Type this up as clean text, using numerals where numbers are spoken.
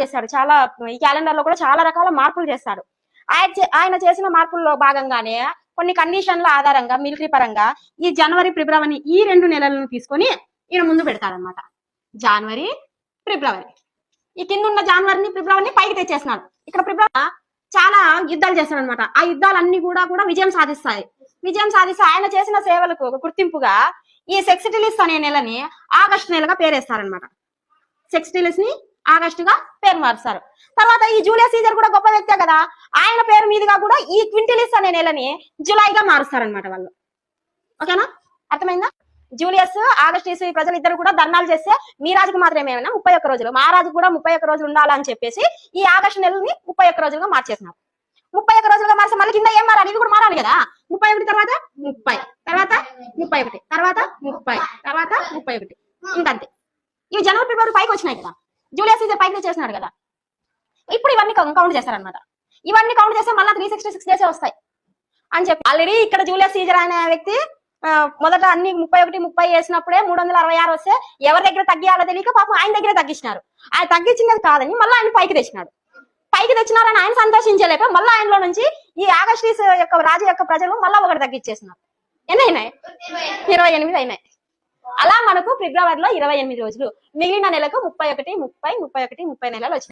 చేశాడు. చాలా ఈ క్యాలెండర్ లో కూడా చాలా రకాల మార్పులు చేస్తాడు. ఆయన చేసిన మార్పుల్లో భాగంగానే కొన్ని కండిషన్ల ఆధారంగా మిలిటరీ పరంగా ఈ జనవరి ఫిబ్రవరి ఈ 2 నెలలను తీసుకొని ఈయన ముందు పెడతాడనమాట. జనవరి ఫిబ్రవరి, ఈ కింద ఉన్న జనవరిని ఫిబ్రవరిని పైకి తెచ్చేస్తున్నాడు. ఇక్కడ ఫిబ్రవరి చాలా యుద్ధాలు చేస్తాడనమాట. ఆ యుద్ధాలన్నీ కూడా విజయం సాధిస్తాయి. విజయం సాధిస్తే ఆయన చేసిన సేవలకు ఒక గుర్తింపుగా ఈ సెక్సిటిలిస్ అనే నెలని ఆగస్టు నెలగా పేరేస్తారనమాట. సెక్సిటిలిస్ ని ఆగస్టుగా పేరు మారుస్తారు. తర్వాత ఈ జూలియస్ సీజర్ కూడా గొప్ప వ్యక్తే కదా, ఆయన పేరు మీదుగా కూడా ఈ క్వింటిలిస్ అనే నెలని జులైగా మారుస్తారనమాట వాళ్ళు. ఓకేనా, అర్థమైందా? జూలియస్ ఆగస్టిస్ ప్రజలు ఇద్దరు కూడా ధర్నాలు చేస్తే మీ రాజుకు మాత్రమే 31 రోజులు, మా రాజు కూడా 31 రోజులు ఉండాలని చెప్పేసి ఈ ఆగస్టు నెలని 31 రోజులుగా మార్చేసినారు. 31 రోజులుగా మార్చి మళ్ళీ కింద ఏం మారాలి, ఇవి కూడా మారాలి కదా. 31 తర్వాత 30, తర్వాత 31, తర్వాత 30, తర్వాత 31, ఇంకంతే. ఇవి జనవరి ఫిబ్రవరి పైకి వచ్చినాయి కదా, జూలియస్ సీజర్ పైకి తెచ్చేసినాడు కదా. ఇప్పుడు ఇవన్నీ కౌంట్ చేస్తారనమాట. ఇవన్నీ కౌంట్ చేస్తే మళ్ళీ 366 డేసే వస్తాయి అని చెప్పి ఆల్రెడీ ఇక్కడ జూలియస్ సీజర్ అనే వ్యక్తి మొదట అన్ని 31, 30 వేసినప్పుడే 366 వస్తే ఎవరి దగ్గర తగ్గియాలో తెలియక పాపం ఆయన దగ్గర తగ్గించినారు. ఆయన తగ్గించినది కాదని మళ్ళీ ఆయన పైకి తెచ్చినాడు. పైకి తెచ్చినారని ఆయన సంతోషించలేక మళ్ళీ ఆయనలో నుంచి ఈ ఆగస్టిస్ యొక్క రాజు యొక్క ప్రజలు మళ్ళీ ఒకటి తగ్గించేసినారు. ఎన్ని అయినాయి? 28 అయినాయి. అలా మనకు ఫిబ్రవరిలో 28 రోజులు, మిగిలిన నెలకు 31, 30, 31, 30 నెలలు వచ్చినాయి.